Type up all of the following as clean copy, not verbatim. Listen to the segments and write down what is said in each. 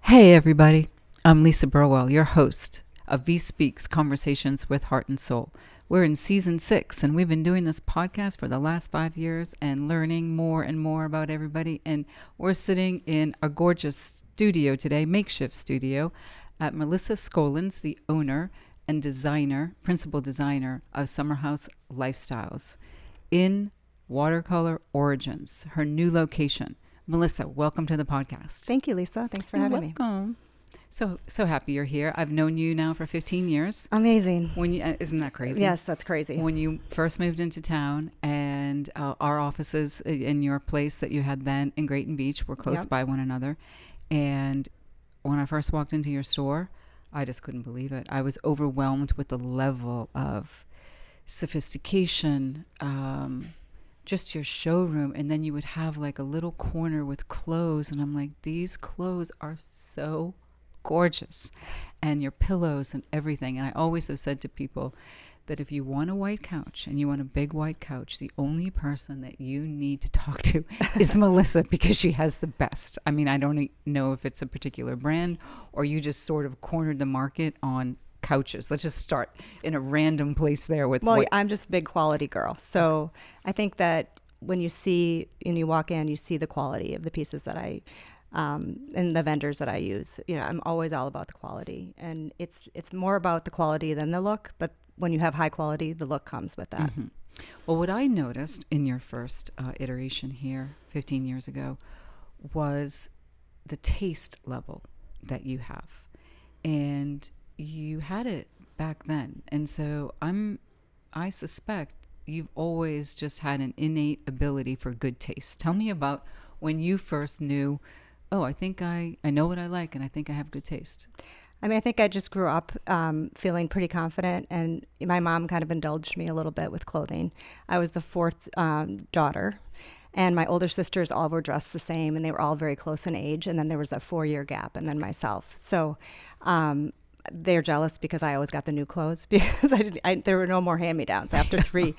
Hey everybody, I'm Lisa Burwell, your host of VIE Speaks, Conversations with Heart and Soul. We're in season 6 and we've been doing this podcast for the last 5 years and learning more and more about everybody. And we're sitting in a gorgeous studio today, makeshift studio, at Melissa Skowlund's, the owner and principal designer of Summerhouselifestyles in Watercolor Origins, her new location. Melissa, welcome to the podcast. Thank you, Lisa. Thanks for having me. Welcome. So happy you're here. I've known you now for 15 years. Amazing. Isn't that crazy? Yes, that's crazy. When you first moved into town and our offices in your place that you had then in Grayton Beach were close by one another. And when I first walked into your store, I just couldn't believe it. I was overwhelmed with the level of sophistication, just your showroom, and then you would have like a little corner with clothes, and I'm like, these clothes are so gorgeous, and your pillows and everything. And I always have said to people that if you want a white couch and you want a big white couch, the only person that you need to talk to is Melissa, because she has the best. I mean, I don't know if it's a particular brand or you just sort of cornered the market on couches. Let's just start in a random place there with. Well, I'm just a big quality girl, so I think that when you walk in, you see the quality of the pieces that I and the vendors that I use. You know, I'm always all about the quality, and it's more about the quality than the look. But when you have high quality, the look comes with that. Mm-hmm. Well, what I noticed in your first iteration here 15 years ago was the taste level that you have, and you had it back then. And so I suspect you've always just had an innate ability for good taste. Tell me about when you first knew, I think I know what I like and I think I have good taste. I mean, I think I just grew up feeling pretty confident, and my mom kind of indulged me a little bit with clothing. I was the fourth daughter, and my older sisters all were dressed the same, and they were all very close in age, and then there was a 4-year gap, and then myself. So they're jealous because I always got the new clothes, because there were no more hand-me-downs after three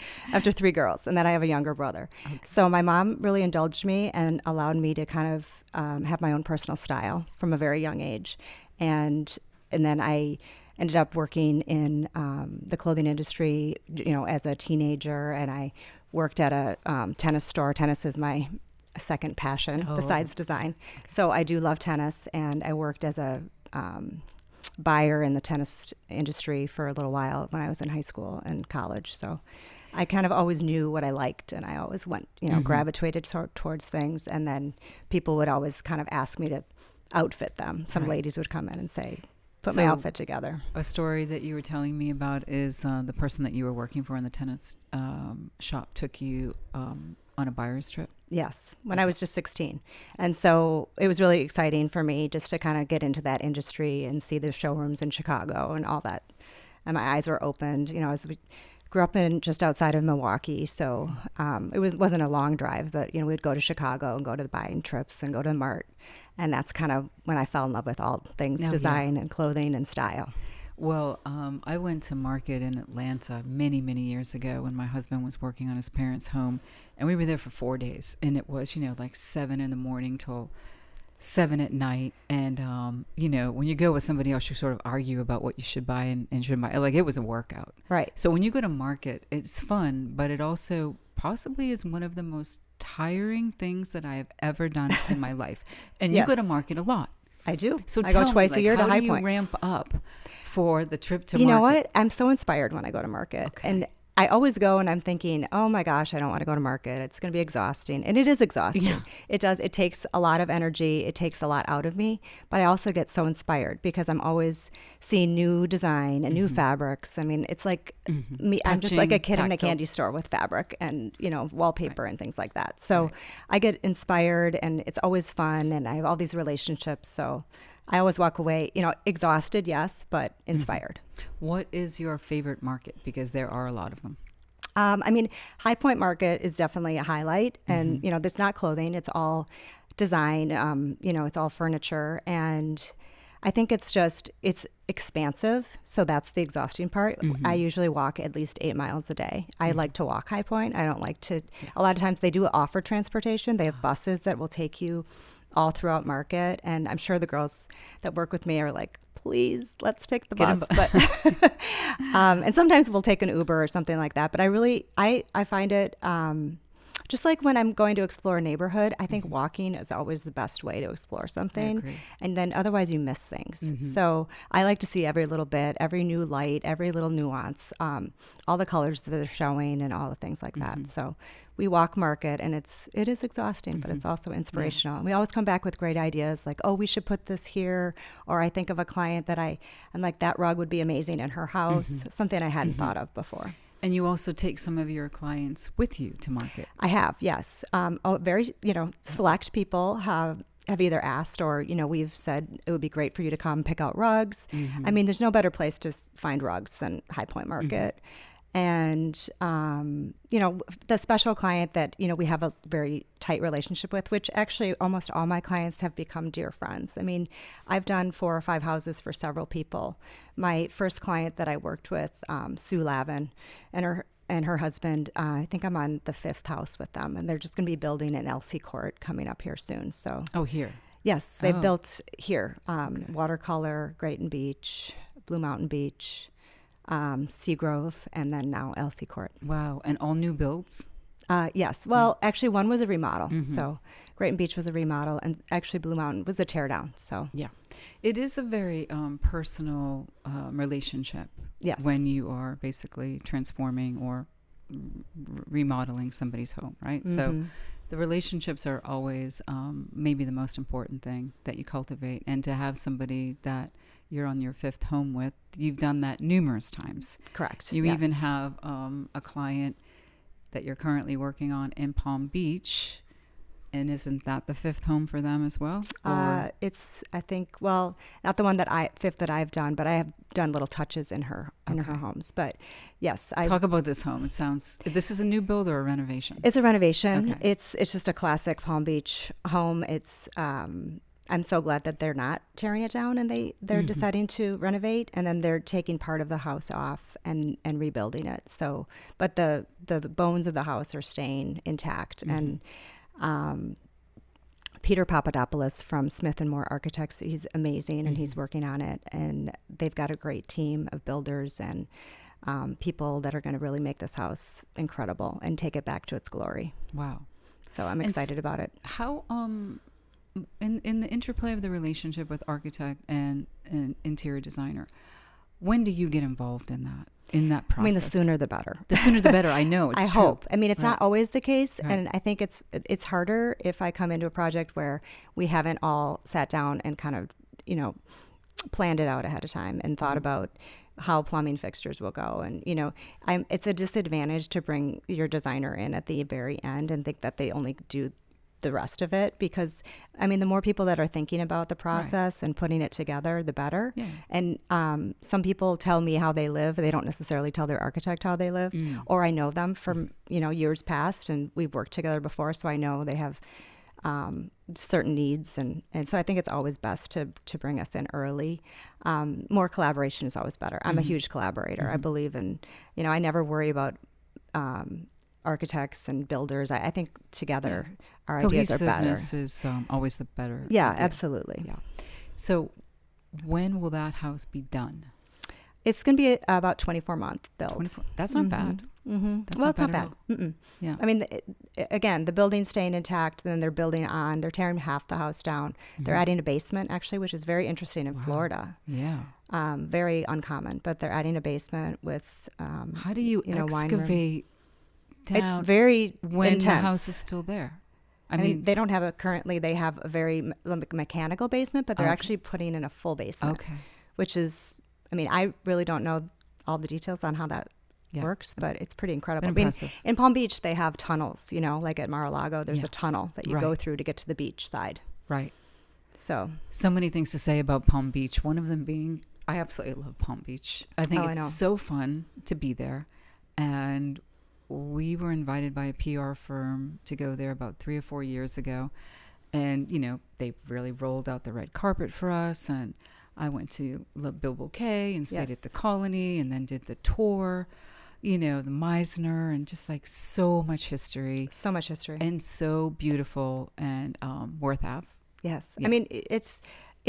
girls, and then I have a younger brother. Okay. So my mom really indulged me and allowed me to kind of have my own personal style from a very young age, and then I ended up working in the clothing industry, as a teenager, and I worked at a tennis store. Tennis is my second passion besides design. So I do love tennis, and I worked as a buyer in the tennis industry for a little while when I was in high school and college. So I kind of always knew what I liked, and I always went, gravitated towards things. And then people would always kind of ask me to outfit them. Some ladies would come in and say, put my outfit together. A story that you were telling me about is the person that you were working for in the tennis shop took you on a buyer's trip. Yes, when I was just 16. And so it was really exciting for me just to kind of get into that industry and see the showrooms in Chicago and all that. And my eyes were opened. As we grew up in just outside of Milwaukee, so it wasn't a long drive, but we'd go to Chicago and go to the buying trips and go to the Mart. And that's kind of when I fell in love with all things design and clothing and style. Well, I went to market in Atlanta many, many years ago when my husband was working on his parents' home, and we were there for 4 days, and it was, like 7 a.m. till 7 p.m. And, when you go with somebody else, you sort of argue about what you should buy and shouldn't buy. Like, it was a workout. Right. So when you go to market, it's fun, but it also possibly is one of the most tiring things that I have ever done in my life. And you go to market a lot. I do. So I go twice a year to High Point. How do you ramp up for the trip to market? You know what? I'm so inspired when I go to market. Okay. And I always go and I'm thinking, oh my gosh, I don't want to go to market. It's going to be exhausting. And it is exhausting. Yeah. It does. It takes a lot of energy. It takes a lot out of me. But I also get so inspired because I'm always seeing new design and new fabrics. I mean, it's like me. I'm just like a kid in a candy store with fabric and, wallpaper and things like that. So I get inspired, and it's always fun. And I have all these relationships. So I always walk away, exhausted, yes, but inspired. What is your favorite market? Because there are a lot of them. High Point Market is definitely a highlight. And, it's not clothing. It's all design. It's all furniture. And I think it's expansive. So that's the exhausting part. I usually walk at least 8 miles a day. I like to walk High Point. I don't like to, a lot of times they do offer transportation. They have buses that will take you all throughout Market. And I'm sure the girls that work with me are like, please, let's take the bus. But and sometimes we'll take an Uber or something like that. But I find it just like when I'm going to explore a neighborhood, I think walking is always the best way to explore something. And then otherwise you miss things. So I like to see every little bit, every new light, every little nuance, all the colors that they're showing and all the things like that. So we walk Market, and it is exhausting, but it's also inspirational. And we always come back with great ideas like, oh, we should put this here. Or I think of a client that I'm like, that rug would be amazing in her house, something I hadn't thought of before. And you also take some of your clients with you to Market. I have, yes. Very, select people have either asked or, we've said it would be great for you to come pick out rugs. I mean, there's no better place to find rugs than High Point Market. And, the special client that, we have a very tight relationship with, which actually almost all my clients have become dear friends. I mean, I've done 4 or 5 houses for several people. My first client that I worked with, Sue Lavin, and her husband, I think I'm on the 5th house with them, and they're just going to be building an LC court coming up here soon. So here. Yes, they built here, Watercolor, Grayton Beach, Blue Mountain Beach, Seagrove, and then now LC Court. Wow. And all new builds? Yes. Well, actually one was a remodel. So Grayton Beach was a remodel, and actually Blue Mountain was a tear down. So yeah, it is a very personal relationship. Yes. When you are basically transforming or remodeling somebody's home, right? So the relationships are always maybe the most important thing that you cultivate, and to have somebody that you're on your 5th home with, you've done that numerous times. Correct. You even have a client that you're currently working on in Palm Beach, and isn't that the 5th home for them as well? It's, I think, well, not the one that 5th that I've done, but I have done little touches in her homes. But yes, talk about this home. It sounds, this is a new build or a renovation? It's a renovation. Okay. It's just a classic Palm Beach home. It's I'm so glad that they're not tearing it down, and they're deciding to renovate, and then they're taking part of the house off and rebuilding it. So, but the bones of the house are staying intact. And Peter Papadopoulos from Smith & Moore Architects, he's amazing, and he's working on it. And they've got a great team of builders and people that are going to really make this house incredible and take it back to its glory. Wow. So I'm excited about it. How in the interplay of the relationship with architect and interior designer, when do you get involved in that process? I mean, the sooner the better. The sooner the better. I know. It's I true. hope. I mean, it's Right. not always the case, Right. and I think it's harder if I come into a project where we haven't all sat down and kind of planned it out ahead of time and thought about how plumbing fixtures will go. And it's a disadvantage to bring your designer in at the very end and think that they only do the rest of it, because I mean, the more people that are thinking about the process and putting it together, the better. Yeah. And some people tell me how they live. They don't necessarily tell their architect how they live. Or I know them from years past, and we've worked together before, so I know they have certain needs, and so I think it's always best to bring us in early. More collaboration is always better. I'm a huge collaborator. I believe in, I never worry about architects and builders. I think together our ideas are better. Cohesiveness is always the better. Yeah, idea. absolutely. Yeah. So when will that house be done? It's going to be about 24-month build. 24. That's not bad. That's Well, it's not at bad. all. Yeah. I mean, again, the building's staying intact, and then they're building on. They're tearing half the house down. They're adding a basement, actually, which is very interesting in Florida. Yeah. Very uncommon, but they're adding a basement with How do you wine room. excavate down It's very when intense. the house is still there? I mean, they don't have currently they have a very mechanical basement, but they're Okay. actually putting in a full basement. Okay. Which is, I mean, I really don't know all the details on how that works, but it's pretty incredible. Been impressive. In Palm Beach, they have tunnels, like at Mar-a-Lago, there's a tunnel that you go Right. through to get to the beach side. Right. So many things to say about Palm Beach. One of them being, I absolutely love Palm Beach. I think it's so fun to be there. And we were invited by a PR firm to go there about 3 or 4 years ago. And, they really rolled out the red carpet for us. And I went to Le Bouquet and stayed at the Colony, and then did the tour, the Meisner, and just like so much history. So much history. And so beautiful, and Worth Ave. Yes. Yeah. I mean, it's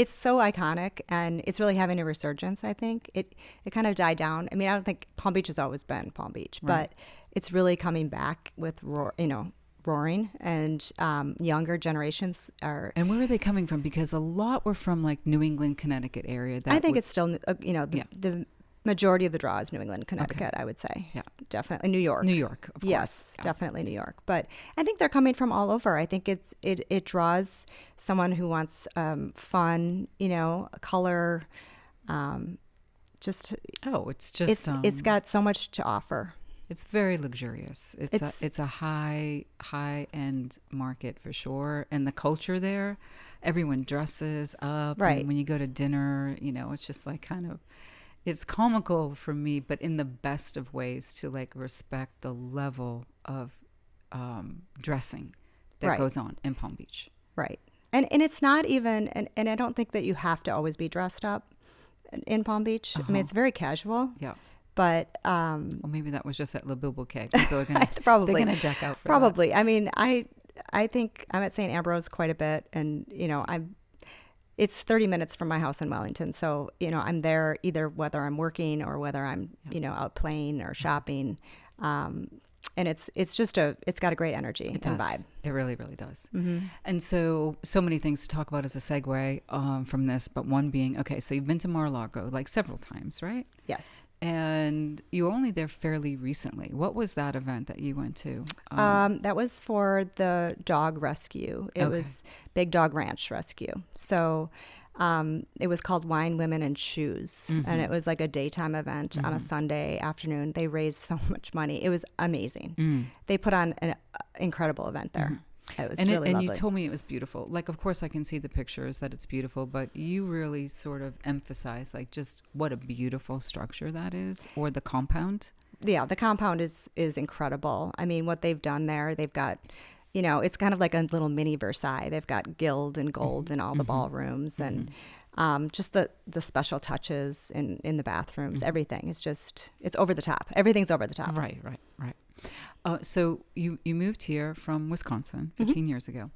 so iconic, and it's really having a resurgence, I think. It kind of died down. I mean, I don't think Palm Beach has always been Palm Beach, Right. but it's really coming back with roaring, and younger generations are. And where are they coming from? Because a lot were from like New England, Connecticut area. I think it's still, Yeah. the majority of the draw is New England, Connecticut, I would say. Yeah. Definitely New York. New York, of course. Yes, Yeah. definitely New York. But I think they're coming from all over. I think it draws someone who wants fun, color, just It's just it's got so much to offer. it's very luxurious. It's a high end market for sure, and the culture there, everyone dresses up. Right. And when you go to dinner, it's just like kind of, it's comical for me, but in the best of ways, to like respect the level of dressing that Right. goes on in Palm Beach. Right. And it's not even, and I don't think that you have to always be dressed up in Palm Beach. I mean, it's very casual, Yeah. but Well, maybe that was just at Livable Cake. People are gonna Probably. they're gonna deck out for probably. I mean, I think I'm at St. Ambrose quite a bit, and it's 30 minutes from my house in Wellington. So, I'm there either whether I'm working or whether I'm, out playing or shopping. And it's got a great energy It and does. vibe. It really, really does. Mm-hmm. And so many things to talk about as a segue from this, but one being, okay, so you've been to Mar-a-Lago like several times, right? Yes. And you were only there fairly recently. What was that event that you went to? That was for the dog rescue. It was Big Dog Ranch Rescue. So it was called Wine, Women, and Shoes. And it was like a daytime event on a Sunday afternoon. They raised so much money. It was amazing. They put on an incredible event there. It was really lovely. And you told me it was beautiful. Like, of course, I can see the pictures that it's beautiful, but you really sort of emphasize like just what a beautiful structure that is, or the compound. Yeah, the compound is incredible. I mean, what they've done there, they've got, it's kind of like a little mini Versailles. They've got gilt and gold in all the ballrooms, and just the special touches in the bathrooms. Everything is just, it's over the top. Everything's over the top. Right. So you moved here from Wisconsin 15 years ago.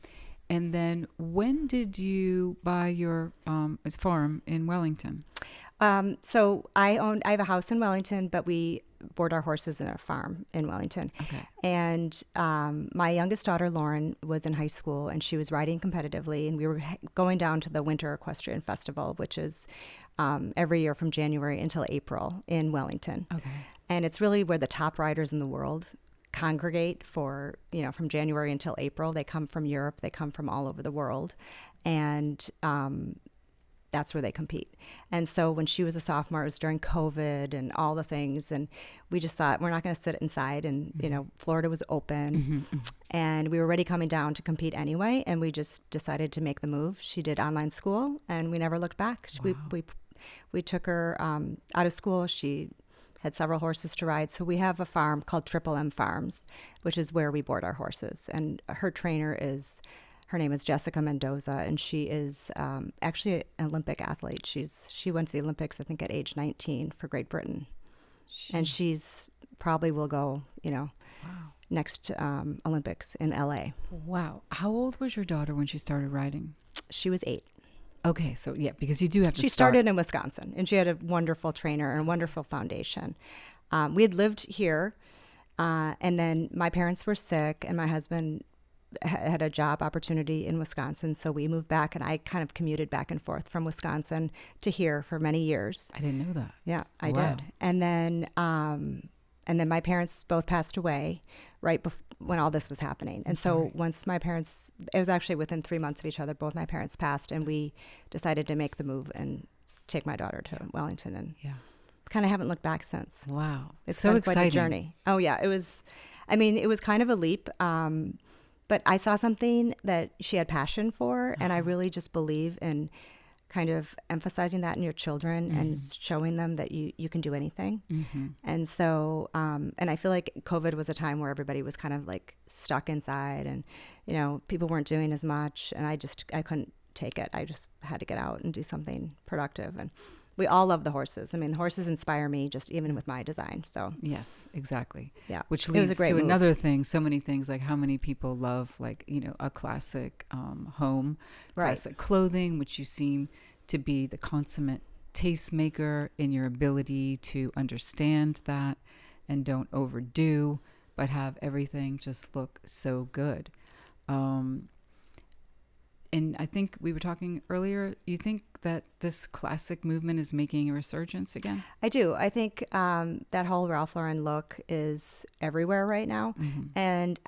And then when did you buy your farm in Wellington? So I have a house in Wellington, but we board our horses in a farm in Wellington. Okay. And my youngest daughter, Lauren, was in high school, and she was riding competitively. And we were going down to the Winter Equestrian Festival, which is every year from January until April in Wellington. Okay. And it's really where the top riders in the world congregate for, from January until April. They come from Europe. They come from all over the world. And that's where they compete. And so when she was a sophomore, it was during COVID and all the things. And we just thought, we're not going to sit inside. And, Florida was open. And we were already coming down to compete anyway. And we just decided to make the move. She did online school, and we never looked back. Wow. We took her out of school. She had several horses to ride. So we have a farm called Triple M Farms, which is where we board our horses. And her name is Jessica Mendoza, and she is actually an Olympic athlete. She went to the Olympics, I think, at age 19 for Great Britain. And she's probably will go, next Olympics in LA. Wow. How old was your daughter when she started riding? She was 8. Okay, so yeah, because you do have to She started in Wisconsin, and she had a wonderful trainer and a wonderful foundation. We had lived here, and then my parents were sick, and my husband had a job opportunity in Wisconsin, so we moved back, and I kind of commuted back and forth from Wisconsin to here for many years. I didn't know that. Yeah, I Wow. did. And then my parents both passed away right when all this was happening. And so once it was actually within 3 months of each other, both my parents passed, and we decided to make the move and take my daughter to Wellington, and kind of haven't looked back since. Wow. It's so been exciting. quite a journey. Oh yeah, it was kind of a leap. But I saw something that she had passion for, and I really just believe in kind of emphasizing that in your children and showing them that you can do anything. And so, and I feel like COVID was a time where everybody was kind of like stuck inside, and, people weren't doing as much, and I couldn't take it. I just had to get out and do something productive. And We all love the horses. I mean, the horses inspire me just even with my design. So yes, exactly. yeah, Which it was leads a great to move. another thing. So many things, like how many people love, like, a classic home, Right. classic clothing, which you seem to be the consummate tastemaker in your ability to understand that and don't overdo, but have everything just look so good. And I think we were talking earlier, you think that this classic movement is making a resurgence again? I do. I think that whole Ralph Lauren look is everywhere right now. And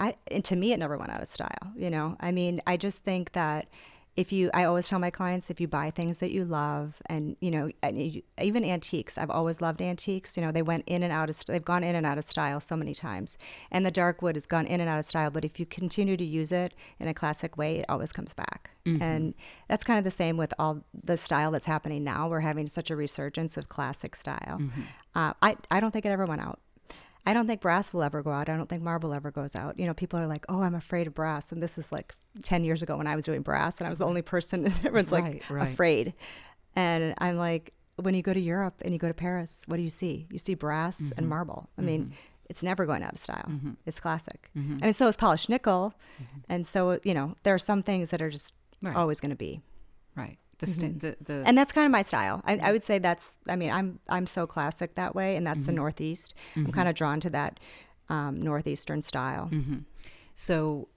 to me, it never went out of style. I mean, I just think that I always tell my clients, if you buy things that you love and even antiques, I've always loved antiques. They've gone in and out of style so many times. And the dark wood has gone in and out of style. But if you continue to use it in a classic way, it always comes back. And that's kind of the same with all the style that's happening now. We're having such a resurgence of classic style. I don't think it ever went out. I don't think brass will ever go out. I don't think marble ever goes out. People are like, oh, I'm afraid of brass. And this is like 10 years ago when I was doing brass and I was the only person, and everyone's like afraid. And I'm like, when you go to Europe and you go to Paris, what do you see? You see brass and marble. I mean, it's never going out of style. It's classic. I mean, so is polished nickel. And so, there are some things that are just always going to be. Right. And that's kind of my style. I would say I'm so classic that way, and that's the Northeast. I'm kind of drawn to that Northeastern style. So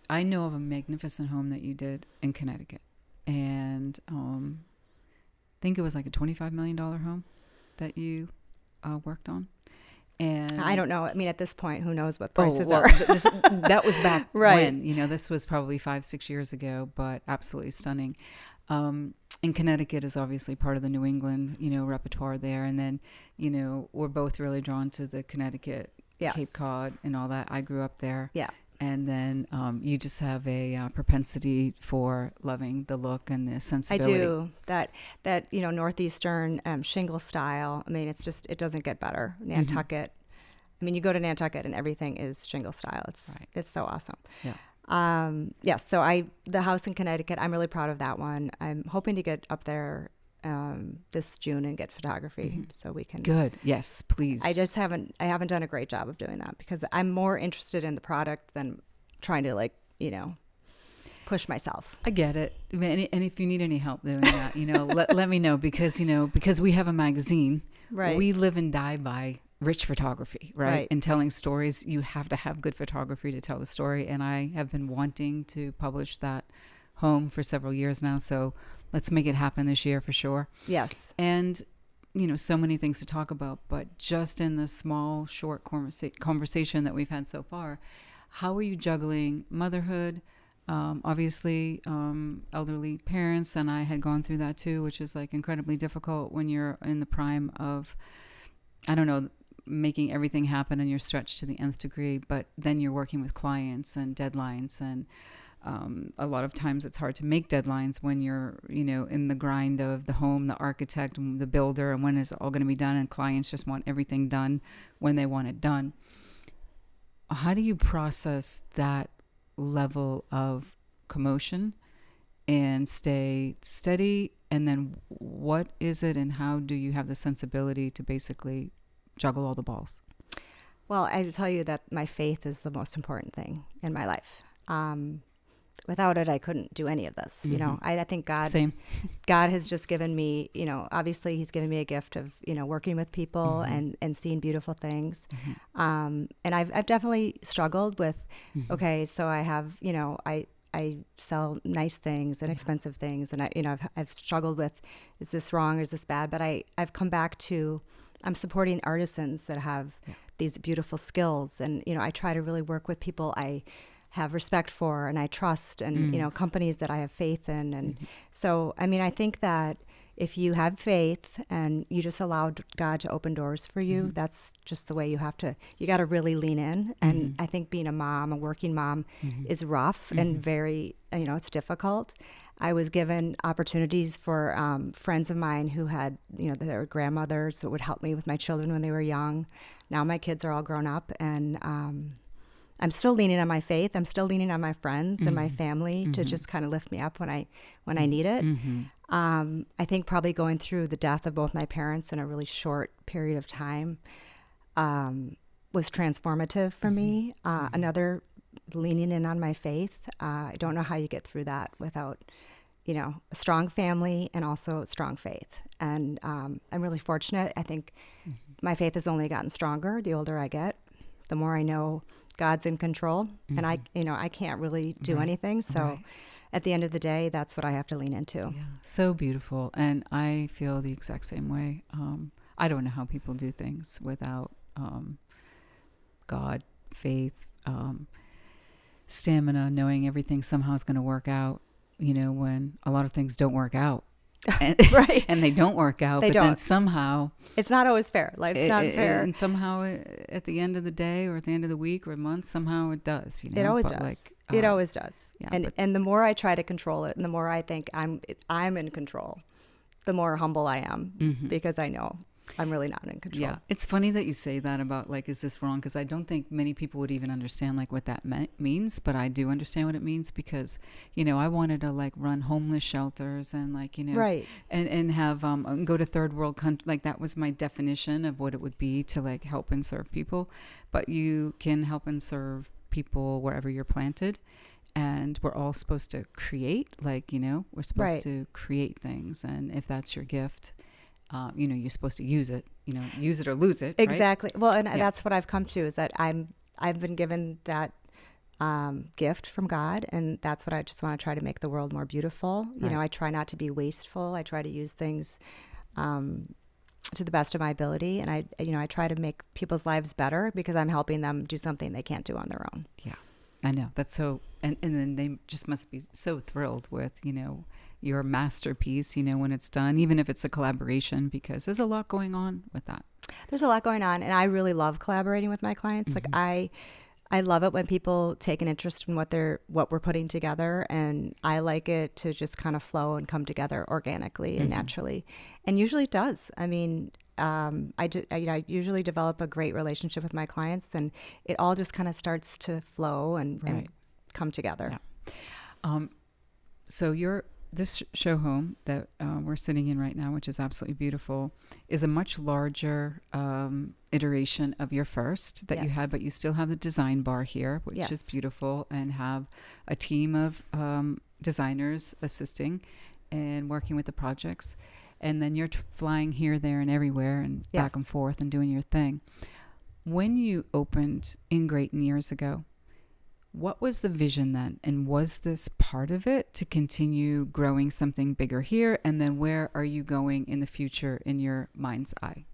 I know of a magnificent home that you did in Connecticut, and I think it was like a $25 million home that you worked on. And I don't know. I mean, at this point, who knows what prices are? That was back right. when, this was probably 5-6 years ago, but absolutely stunning. And Connecticut is obviously part of the New England, repertoire there. And then, we're both really drawn to the Connecticut, Cape Cod and all that. I grew up there. Yeah. And then you just have a propensity for loving the look and the sensibility. I do. That Northeastern shingle style. I mean, it doesn't get better. Nantucket. I mean, you go to Nantucket and everything is shingle style. It's so awesome. Yeah. So the house in Connecticut, I'm really proud of that one. I'm hoping to get up there this June and get photography so we can. Good. Yes, please. I haven't done a great job of doing that because I'm more interested in the product than trying to push myself. I get it. And if you need any help doing that, let me know because we have a magazine. Right. We live and die by rich photography, right? And telling stories, you have to have good photography to tell the story. And I have been wanting to publish that home for several years now. So let's make it happen this year for sure. Yes. And, so many things to talk about, but just in the small, short conversation that we've had so far, how are you juggling motherhood? Obviously, elderly parents, and I had gone through that too, which is incredibly difficult when you're in the prime of, making everything happen and you're stretched to the nth degree, but then you're working with clients and deadlines. And a lot of times it's hard to make deadlines when you're, in the grind of the home, the architect, the builder, and when it's all going to be done. And clients just want everything done when they want it done. How do you process that level of commotion and stay steady? And then what is it and how do you have the sensibility to basically juggle all the balls? Well, I tell you that my faith is the most important thing in my life. Without it, I couldn't do any of this. I think God has just given me, obviously he's given me a gift of, working with people and seeing beautiful things. And I've definitely struggled with, okay, so I have, I sell nice things and expensive things. And I've struggled with, is this wrong? Or is this bad? But I've come back to, I'm supporting artisans that have these beautiful skills. And, I try to really work with people I have respect for and I trust and, companies that I have faith in. And so, I think that if you have faith and you just allow God to open doors for you, that's just the way you got to really lean in. And I think being a working mom is rough and very, it's difficult. I was given opportunities for friends of mine who had, their grandmothers that would help me with my children when they were young. Now my kids are all grown up and I'm still leaning on my faith. I'm still leaning on my friends and my family to just kind of lift me up when I need it. I think probably going through the death of both my parents in a really short period of time was transformative for me. Another, leaning in on my faith. I don't know how you get through that without, a strong family and also strong faith. And I'm really fortunate. I think my faith has only gotten stronger the older I get. The more I know God's in control, and I can't really do anything. So at the end of the day, that's what I have to lean into. Yeah. So beautiful. And I feel the exact same way. I don't know how people do things without God, faith, stamina, knowing everything somehow is going to work out, when a lot of things don't work out. And, and they don't work out, then somehow it's not always fair. Life's not fair. And somehow at the end of the day or at the end of the week or month, somehow it does, It always does. It always does. Yeah, and the more I try to control it and the more I think I'm in control, the more humble I am because I know I'm really not in control. Yeah. It's funny that you say that about is this wrong? Because I don't think many people would even understand what that means, but I do understand what it means because, I wanted to run homeless shelters and and have, go to third world country. That was my definition of what it would be to help and serve people. But you can help and serve people wherever you're planted. And we're all supposed to create, we're supposed to create things. And if that's your gift, you're supposed to use it, use it or lose it. Exactly. Right? Well, and that's what I've come to is that I've been given that gift from God, and that's what I just want to try to make the world more beautiful. I try not to be wasteful. I try to use things to the best of my ability, and I try to make people's lives better because I'm helping them do something they can't do on their own. Yeah, I know. That's so, and then they just must be so thrilled with, your masterpiece, when it's done, even if it's a collaboration, because there's a lot going on with that. There's a lot going on, and I really love collaborating with my clients. I love it when people take an interest in what we're putting together, and I like it to just kind of flow and come together organically and naturally, and usually it does. I mean, I usually develop a great relationship with my clients, and it all just kind of starts to flow and come together. Yeah. So this show home that we're sitting in right now, which is absolutely beautiful, is a much larger iteration of your first that you had, but you still have the design bar here, which is beautiful, and have a team of designers assisting and working with the projects. And then you're flying here, there, and everywhere and back and forth and doing your thing. When you opened in Grayton years ago, what was the vision then? And was this part of it to continue growing something bigger here? And then where are you going in the future in your mind's eye?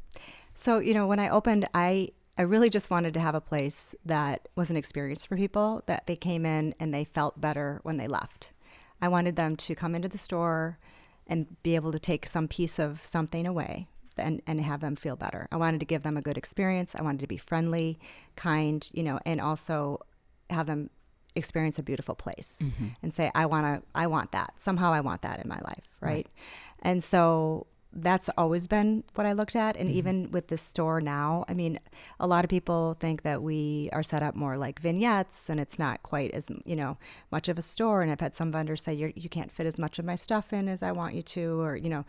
So, when I opened, I really just wanted to have a place that was an experience for people, that they came in and they felt better when they left. I wanted them to come into the store and be able to take some piece of something away and have them feel better. I wanted to give them a good experience. I wanted to be friendly, kind, and also have them experience a beautiful place and say, I want that. Somehow I want that in my life. Right. And so that's always been what I looked at. And even with this store now, I mean, a lot of people think that we are set up more like vignettes, and it's not quite as, much of a store. And I've had some vendors say, you can't fit as much of my stuff in as I want you to, or,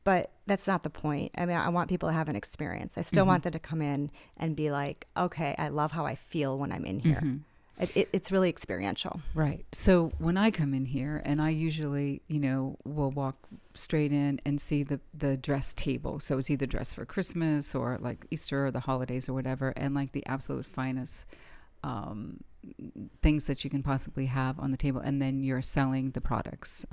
but that's not the point. I mean, I want people to have an experience. I still want them to come in and be like, okay, I love how I feel when I'm in here. It's really experiential. Right. So when I come in here, and I usually, will walk straight in and see the dress table. So it's either dress for Christmas or Easter or the holidays or whatever, and the absolute finest things that you can possibly have on the table. And then you're selling the products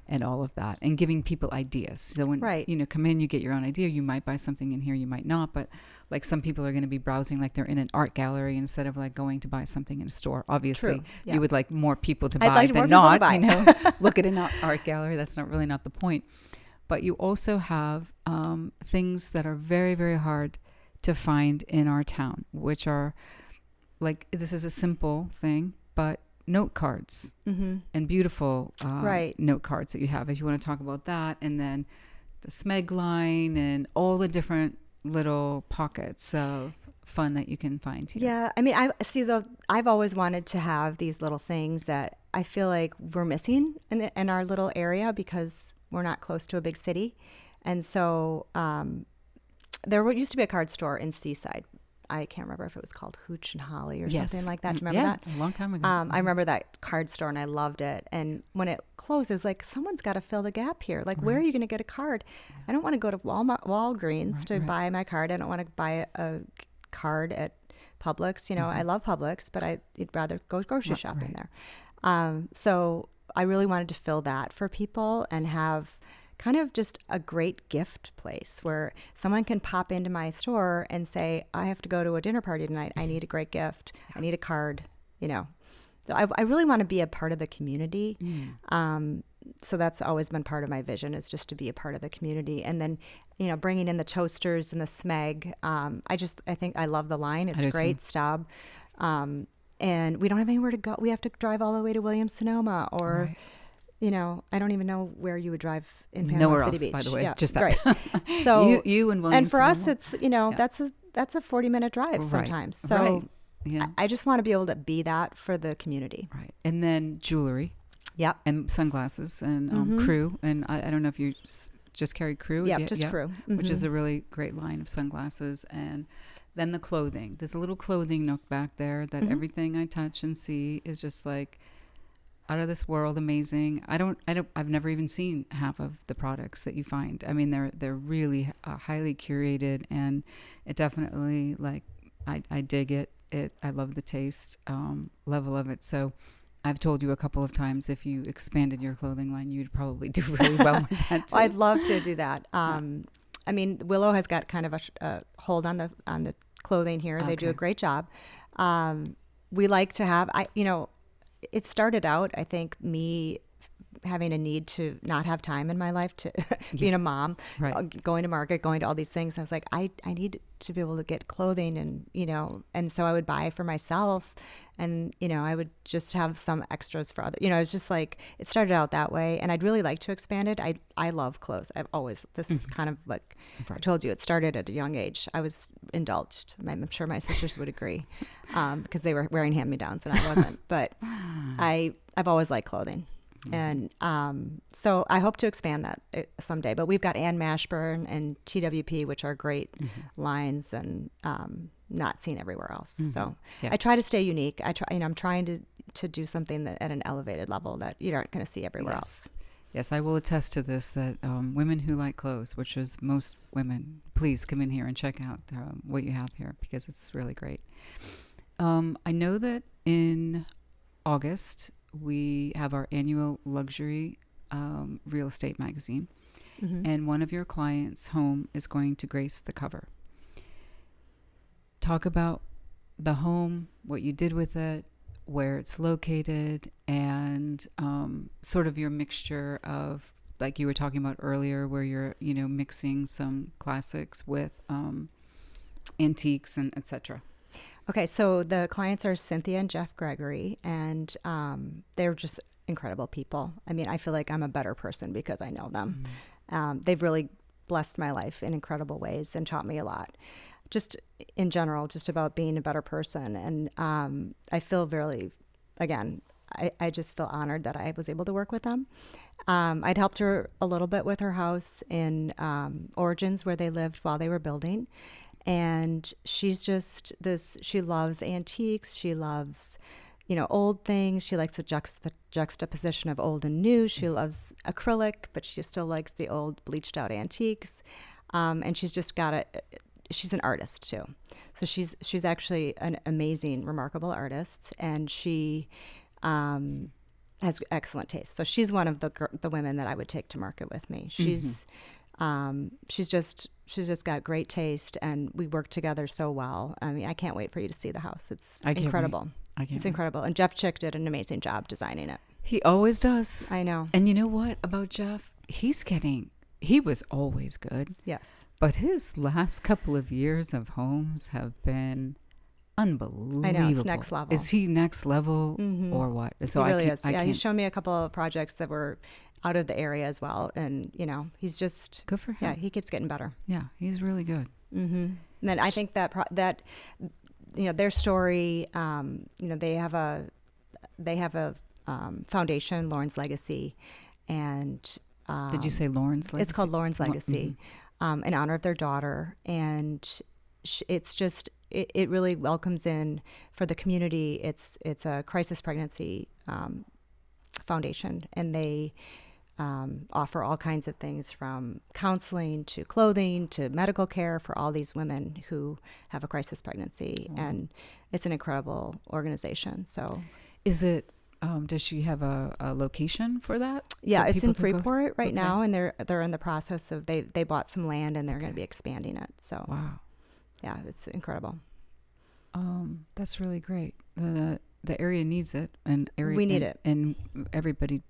and all of that and giving people ideas. So when you come in, you get your own idea. You might buy something in here, you might not, but some people are going to be browsing they're in an art gallery instead of going to buy something in a store. Obviously, you would like more people to buy than not. Look at an art gallery. That's not the point. But you also have things that are very, very hard to find in our town, which are this is a simple thing, but note cards and beautiful note cards that you have. If you want to talk about that, and then the Smeg line and all the different little pockets of fun that you can find here. Yeah, I mean, I've always wanted to have these little things that I feel like we're missing in our little area because we're not close to a big city. And so there used to be a card store in Seaside. I can't remember if it was called Hooch and Holly or something like that. Do you remember that? A long time ago. I remember that card store and I loved it. And when it closed, it was like, someone's got to fill the gap here. Like, where are you going to get a card? I don't want to go to Walgreens to buy my card. I don't want to buy a card at Publix. You know, I love Publix, but I'd rather go grocery shopping there. So I really wanted to fill that for people and have kind of just a great gift place where someone can pop into my store and say, I have to go to a dinner party tonight. I need a great gift. I need a card, you know. So I really want to be a part of the community. So that's always been part of my vision, is just to be a part of the community. And then, you know, bringing in the toasters and the smeg. I think I love the line. It's great, Staub. And we don't have anywhere to go. We have to drive all the way to Williams-Sonoma or... Right. You know, I don't even know where you would drive in Panama City Beach. By the way, yeah, just that. Right. So you and Williams. And for us, it's, you know, that's a 40-minute drive sometimes. So I just want to be able to be that for the community. Right. And then jewelry. Yep. And sunglasses and Crew. And I don't know if you just carry Crew. Yeah, just Crew. Which is a really great line of sunglasses. And then the clothing. There's a little clothing nook back there that everything I touch and see is just like out of this world, amazing. I've never even seen half of the products that you find. I mean, they're really highly curated, and it definitely, like, I dig it. I love the taste level of it. So I've told you a couple of times, if you expanded your clothing line, you'd probably do really well with that too. I'd love to do that. I mean, Willow has got kind of a hold on the clothing here. They do a great job. We like to have, it started out, I think, me having a need to not have time in my life to being a mom, going to market, going to all these things. I was like, I need to be able to get clothing, and so I would buy for myself, and I would just have some extras for other. It's just like, it started out that way, and I'd really like to expand it. I love clothes. This is kind of like I told you, it started at a young age. I was indulged. I'm sure my sisters would agree, because they were wearing hand-me-downs and I wasn't. But I've always liked clothing. And so I hope to expand that someday. But we've got Ann Mashburn and TWP, which are great lines, and not seen everywhere else. So I try to stay unique. I'm trying to do something that at an elevated level that you aren't going to see everywhere else. Yes, I will attest to this, that women who like clothes, which is most women, please come in here and check out what you have here, because it's really great. I know that in August, we have our annual luxury real estate magazine, and one of your clients' home is going to grace the cover. Talk about the home, what you did with it, where it's located, and sort of your mixture of, like you were talking about earlier, where you're mixing some classics with antiques and etc. Okay, so the clients are Cynthia and Jeff Gregory, and they're just incredible people. I mean, I feel like I'm a better person because I know them. They've really blessed my life in incredible ways and taught me a lot. Just in general, just about being a better person. And I feel really, again, I just feel honored that I was able to work with them. I'd helped her a little bit with her house in Origins, where they lived while they were building. And she's just she loves antiques. She loves, old things. She likes the juxtaposition of old and new. She loves acrylic, but she still likes the old bleached out antiques. And she's just got she's an artist too. So she's actually an amazing, remarkable artist. And she has excellent taste. So she's one of the women that I would take to market with me. She's just got great taste, and we work together so well. I mean, I can't wait for you to see the house. It's incredible. It's incredible. And Jeff Chick did an amazing job designing it. He always does. I know. And you know what about Jeff? He was always good. Yes. But his last couple of years of homes have been unbelievable. I know, it's next level. Is he next level or what? So he really is. Yeah, he's shown me a couple of projects that were out of the area as well. And, he's just... Good for him. Yeah, he keeps getting better. Yeah, he's really good. Mm-hmm. And then I think that their story, they have a foundation, Lauren's Legacy, and Did you say Lauren's Legacy? it's called Lauren's Legacy, Mm-hmm. in honor of their daughter. And it's just, it really welcomes in for the community. It's a crisis pregnancy foundation, and they offer all kinds of things from counseling to clothing to medical care for all these women who have a crisis pregnancy. Wow. And it's an incredible organization. So Is it, does she have a location for that? yeah, that it's in people can go? Freeport right Okay. now, and they're in the process of, they bought some land and they're going to be expanding it. So Wow. yeah, it's incredible. That's really great. The area needs it, and We need it. and everybody,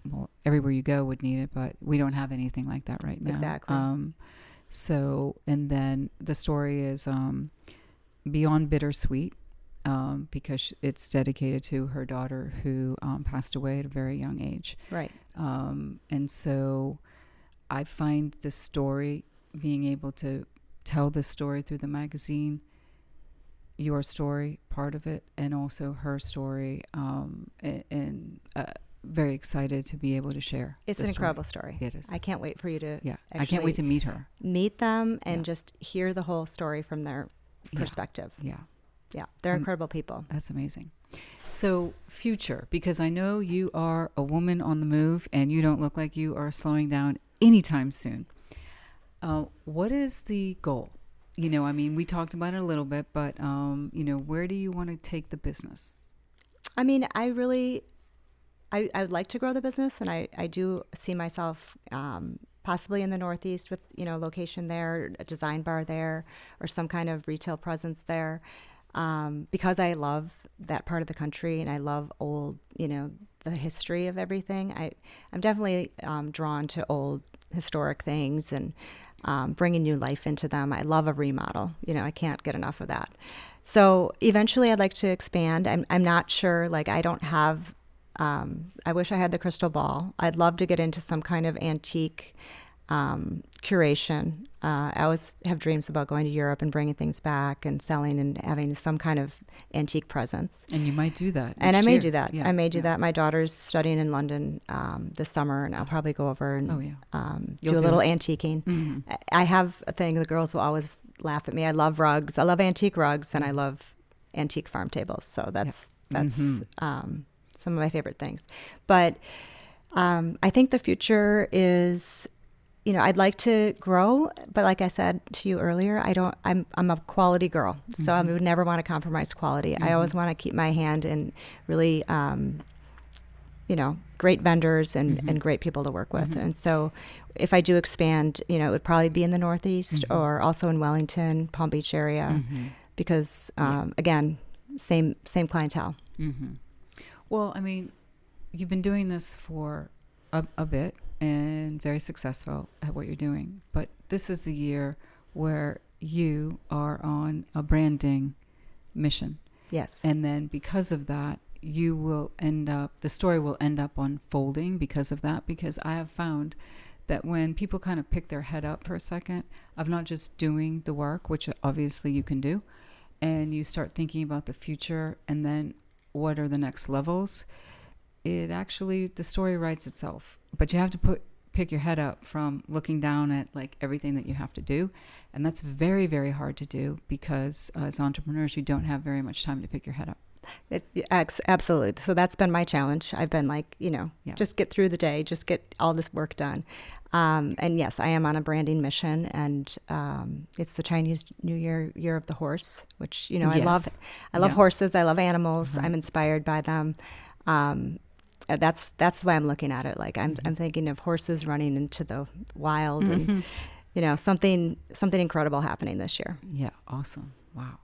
well, everywhere you go would need it, but we don't have anything like that right now. Exactly. So, and then the story is beyond bittersweet, because it's dedicated to her daughter who passed away at a very young age. Right. And so I find the story, being able to tell the story through the magazine, your story, part of it, and also her story, and very excited to be able to share. It's the an story. incredible story. It is. I can't wait for you to Yeah. I can't wait to meet her. meet them and Yeah. just hear the whole story from their Yeah. perspective. Yeah. Yeah, they're Um, incredible people. That's amazing. So future, because I know you are a woman on the move and you don't look like you are slowing down anytime soon. What is the goal? I mean, we talked about it a little bit, but, where do you want to take the business? I mean, I would like to grow the business, and I do see myself possibly in the Northeast with, location there, a design bar there, or some kind of retail presence there, because I love that part of the country and I love old, the history of everything. I'm definitely drawn to old historic things and bringing new life into them. I love a remodel. I can't get enough of that. So eventually I'd like to expand. I'm not sure, I don't have, I wish I had the crystal ball. I'd love to get into some kind of antique curation. I always have dreams about going to Europe and bringing things back and selling and having some kind of antique presence. And you might do that. And I next may year. do that. Yeah. I may do Yeah. that. My daughter's studying in London this summer, and I'll probably go over and Oh, yeah. do You'll a do little it. antiquing. Mhm. I have a thing, the girls will always laugh at me. I love rugs. I love antique rugs, and I love antique farm tables. So that's Mhm. some of my favorite things. But I think the future is, I'd like to grow, but like I said to you earlier, I'm a quality girl. So I would never want to compromise quality. I always want to keep my hand in really, great vendors and great people to work with. And so if I do expand, it would probably be in the Northeast or also in Wellington, Palm Beach area, because again, same clientele. Mm-hmm. Well, I mean, you've been doing this for a bit and very successful at what you're doing. But this is the year where you are on a branding mission. Yes. And then because of that, the story will end up unfolding because of that. Because I have found that when people kind of pick their head up for a second of not just doing the work, which obviously you can do, and you start thinking about the future and then what are the next levels, the story writes itself. But you have to pick your head up from looking down at everything that you have to do. And that's very, very hard to do because as entrepreneurs, you don't have very much time to pick your head up. Absolutely. So that's been my challenge. I've been just get through the day, just get all this work done. And yes, I am on a branding mission, and it's the Chinese New Year of the horse, which, I love. I love horses. I love animals. I'm inspired by them. That's the way I'm looking at it. I'm thinking of horses running into the wild and, something incredible happening this year. Yeah. Awesome. Wow.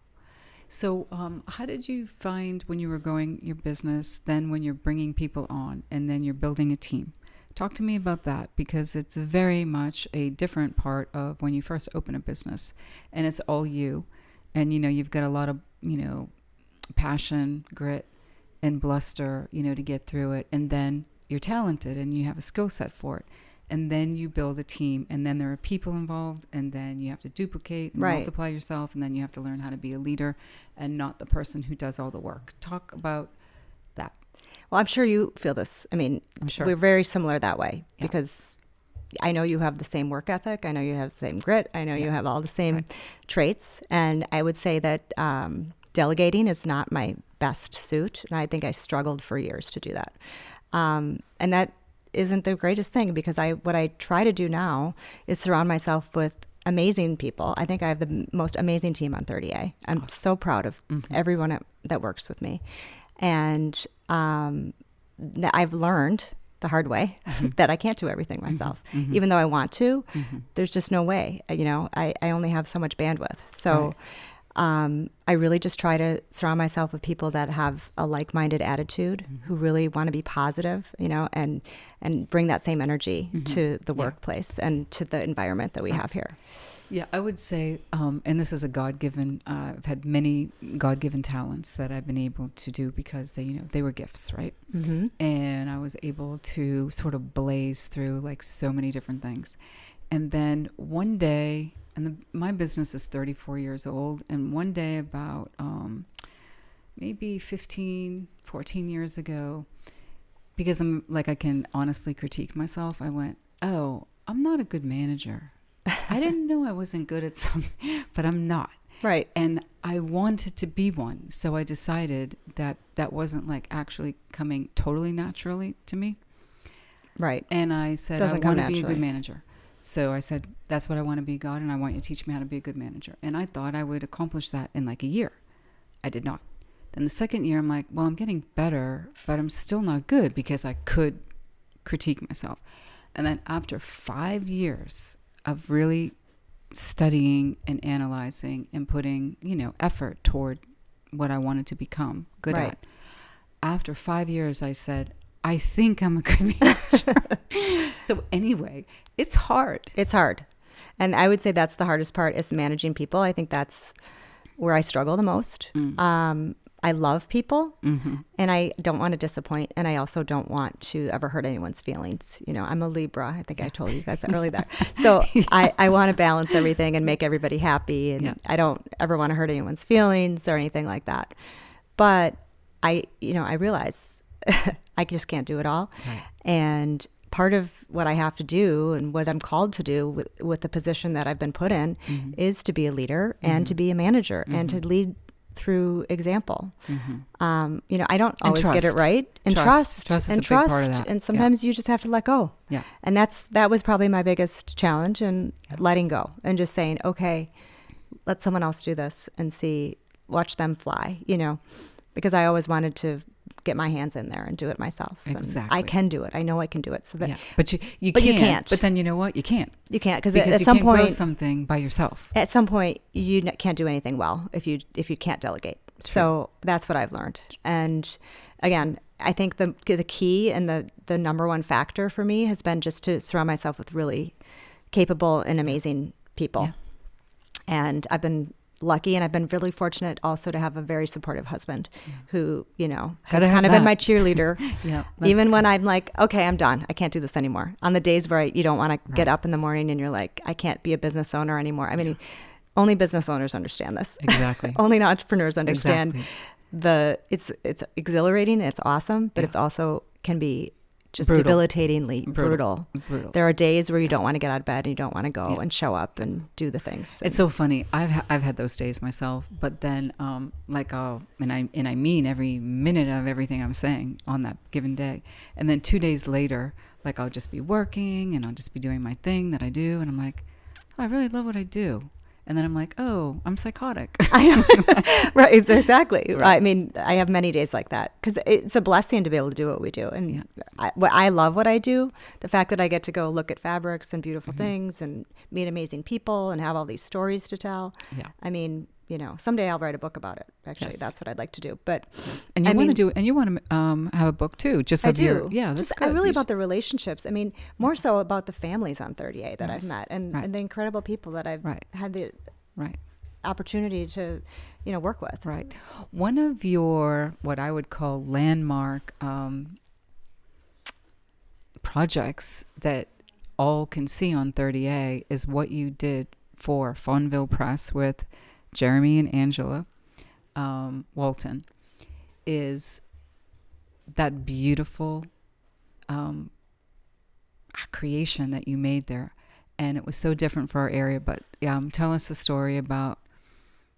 So how did you find when you were growing your business, then when you're bringing people on and then you're building a team? Talk to me about that, because it's very much a different part of when you first open a business and it's all you. And, you've got a lot of, passion, grit, and bluster, to get through it. And then you're talented and you have a skill set for it. and then you build a team, and then there are people involved, and then you have to duplicate and multiply yourself, and then you have to learn how to be a leader and not the person who does all the work. Talk about that. Well, I'm sure you feel this. I mean, I'm sure we're very similar that way because I know you have the same work ethic. I know you have the same grit. I know you have all the same traits. And I would say that delegating is not my best suit. And I think I struggled for years to do that. And that isn't the greatest thing, because what I try to do now is surround myself with amazing people. I think I have the most amazing team on 30A. I'm so proud of everyone that works with me. And I've learned the hard way that I can't do everything myself. Even though I want to, there's just no way. You know, I only have so much bandwidth. So I really just try to surround myself with people that have a like-minded attitude, who really want to be positive, you know, and bring that same energy to the workplace and to the environment that we have here. Yeah, I would say, and this is a God-given, I've had many God-given talents that I've been able to do because they were gifts, right? And I was able to sort of blaze through like so many different things. And then one day, my business is 34 years old, and one day about maybe 14 years ago, because I can honestly critique myself, I went, oh, I'm not a good manager. I didn't know I wasn't good at something, but I'm not. Right. And I wanted to be one. So I decided that wasn't like actually coming totally naturally to me. Right. And I said, I want to be a good manager. So I said, that's what I want to be, God, and I want you to teach me how to be a good manager. And I thought I would accomplish that in like a year. I did not. Then the second year, I'm like, well, I'm getting better, but I'm still not good, because I could critique myself. And then after 5 years of really studying and analyzing and putting, effort toward what I wanted to become good at. After 5 years, I said, I think I'm a good manager. So anyway, it's hard. It's hard. And I would say that's the hardest part, is managing people. I think that's where I struggle the most. I love people, and I don't want to disappoint, and I also don't want to ever hurt anyone's feelings. You know, I'm a Libra. I think I told you guys that earlier. So I want to balance everything and make everybody happy, and I don't ever want to hurt anyone's feelings or anything like that. But I realize I just can't do it all. Right. And part of what I have to do and what I'm called to do with the position that I've been put in is to be a leader and to be a manager and to lead through example. I don't always get it right. And trust is a big part of that. And sometimes you just have to let go. Yeah. And that was probably my biggest challenge, in letting go and just saying, okay, let someone else do this and watch them fly, because I always wanted to get my hands in there and do it myself. Exactly. And I can do it. I know I can do it. So that, but you can't. But then you know what? You can't. You can't, because at you some point, grow something by yourself. At some point, you can't do anything well if you can't delegate. So that's what I've learned. And again, I think the key and the number one factor for me has been just to surround myself with really capable and amazing people. Yeah. And I've been lucky, and I've been really fortunate also to have a very supportive husband who, has kind of been my cheerleader. Even when I'm like, okay, I'm done. I can't do this anymore. On the days where you don't want to get up in the morning and you're like, I can't be a business owner anymore. I mean, only business owners understand this. Exactly. Only entrepreneurs understand it's exhilarating. It's awesome, but it's also can be just debilitatingly brutal. There are days where you don't want to get out of bed and you don't want to go and show up and do the things. It's so funny. I've had those days myself, but then and I mean every minute of everything I'm saying on that given day. And then 2 days later, like I'll just be working and I'll just be doing my thing that I do, and I'm like, oh, I really love what I do. And then I'm like, oh, I'm psychotic. Right, exactly. Right. I mean, I have many days like that, because it's a blessing to be able to do what we do. And I love what I do. The fact that I get to go look at fabrics and beautiful things and meet amazing people and have all these stories to tell. Yeah. I mean, someday I'll write a book about it. Actually, that's what I'd like to do. But and you want to do, and you want to have a book too. Just of your, that's just good. About the relationships. I mean, more so about the families on 30A that I've met, and the incredible people that I've had the opportunity to, work with. Right. One of your, what I would call landmark projects that all can see on 30A is what you did for Fawnville Press with Jeremy and Angela Walton, is that beautiful creation that you made there. And it was so different for our area. But tell us the story about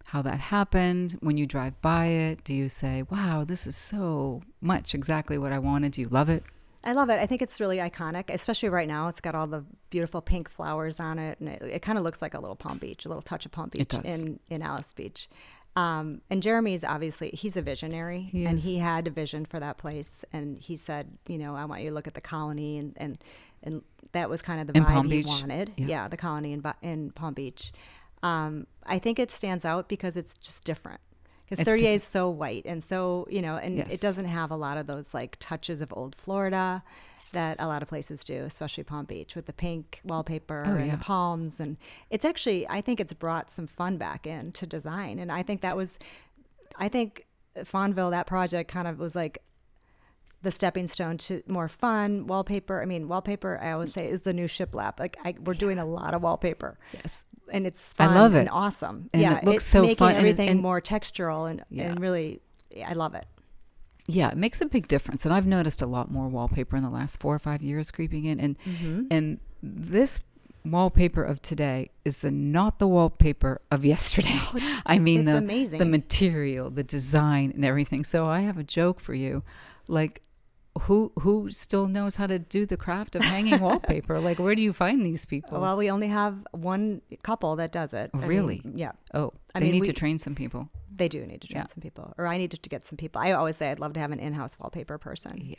how that happened. When you drive by it, do you say, wow, this is so much exactly what I wanted? Do you love it? I love it. I think it's really iconic, especially right now. It's got all the beautiful pink flowers on it, and it kind of looks like a little Palm Beach, a little touch of Palm Beach in Alice Beach. And Jeremy's obviously, he's a visionary, and he had a vision for that place. And he said, I want you to look at the colony, and that was kind of the vibe he wanted. Yeah, the colony in Palm Beach. I think it stands out because it's just different. Because 30A is so white and so, and it doesn't have a lot of those like touches of old Florida that a lot of places do, especially Palm Beach with the pink wallpaper and the palms. And it's actually, I think it's brought some fun back into design. And I think Fawnville, that project kind of was like the stepping stone to more fun wallpaper. I mean, wallpaper, I always say, is the new shiplap. Like we're doing a lot of wallpaper. Yes. And it's fun. I love it. And awesome. And it looks so making fun. everything and more textural and really, I love it. Yeah, it makes a big difference. And I've noticed a lot more wallpaper in the last 4 or 5 years creeping in. And this wallpaper of today is not the wallpaper of yesterday. I mean, amazing. The material, the design and everything. So I have a joke for you. Like, who still knows how to do the craft of hanging wallpaper? Like, where do you find these people? Well, we only have one couple that does it. Really? Yeah. Oh, they need to train some people. They do need to train some people, or I need to get some people. I always say I'd love to have an in-house wallpaper person.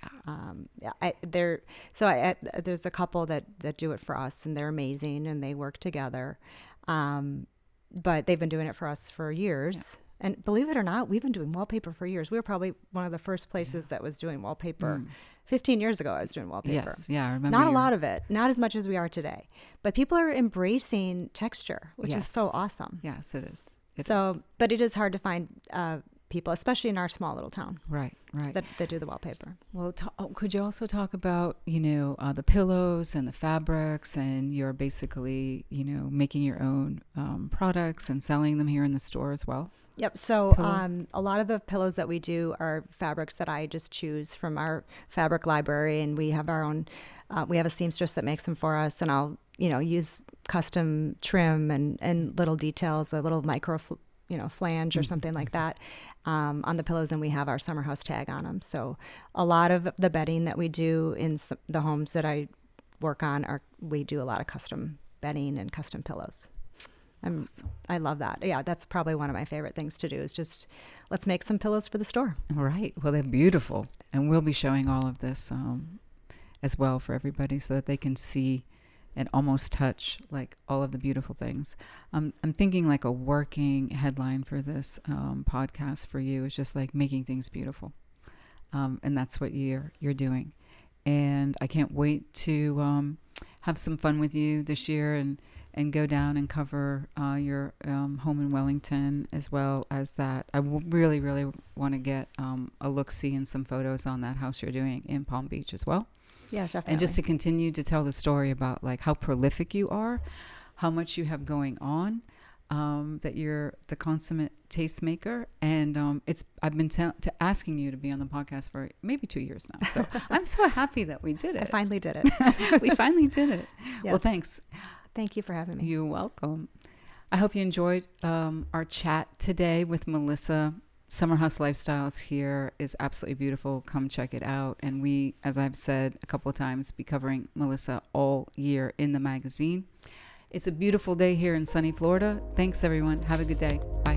Yeah. There's a couple that do it for us, and they're amazing, and they work together. But they've been doing it for us for years. Yeah. And believe it or not, we've been doing wallpaper for years. We were probably one of the first places that was doing wallpaper. 15 years ago, I was doing wallpaper. Yes, yeah, I remember. Not a lot of it, not as much as we are today. But people are embracing texture, which is so awesome. Yes, it is. But it is hard to find people, especially in our small little town. Right. That do the wallpaper. Well, could you also talk about, the pillows and the fabrics, and you're basically, making your own products and selling them here in the store as well? Yep. So a lot of the pillows that we do are fabrics that I just choose from our fabric library, and we have our own. We have a seamstress that makes them for us, and I'll use custom trim and little details, a little micro flange or something like that on the pillows, and we have our summer house tag on them. So a lot of the bedding that we do in the homes that I work on we do a lot of custom bedding and custom pillows. I love that. Yeah, that's probably one of my favorite things to do is just let's make some pillows for the store. All right. Well, they're beautiful. And we'll be showing all of this as well for everybody so that they can see and almost touch like all of the beautiful things. I'm thinking like a working headline for this podcast for you is just like making things beautiful. And that's what you're doing. And I can't wait to have some fun with you this year and go down and cover your home in Wellington, as well as that. I really, really want to get a look-see and some photos on that house you're doing in Palm Beach as well. Yes, definitely. And just to continue to tell the story about like how prolific you are, how much you have going on, that you're the consummate tastemaker. And I've been asking you to be on the podcast for maybe 2 years now. So I'm so happy that we did it. I finally did it. We finally did it. Yes. Well, thanks. Thank you for having me. You're welcome. I hope you enjoyed our chat today with Melissa. Summer House Lifestyles here is absolutely beautiful. Come check it out. And we, as I've said a couple of times, be covering Melissa all year in the magazine. It's a beautiful day here in sunny Florida. Thanks, everyone. Have a good day. Bye.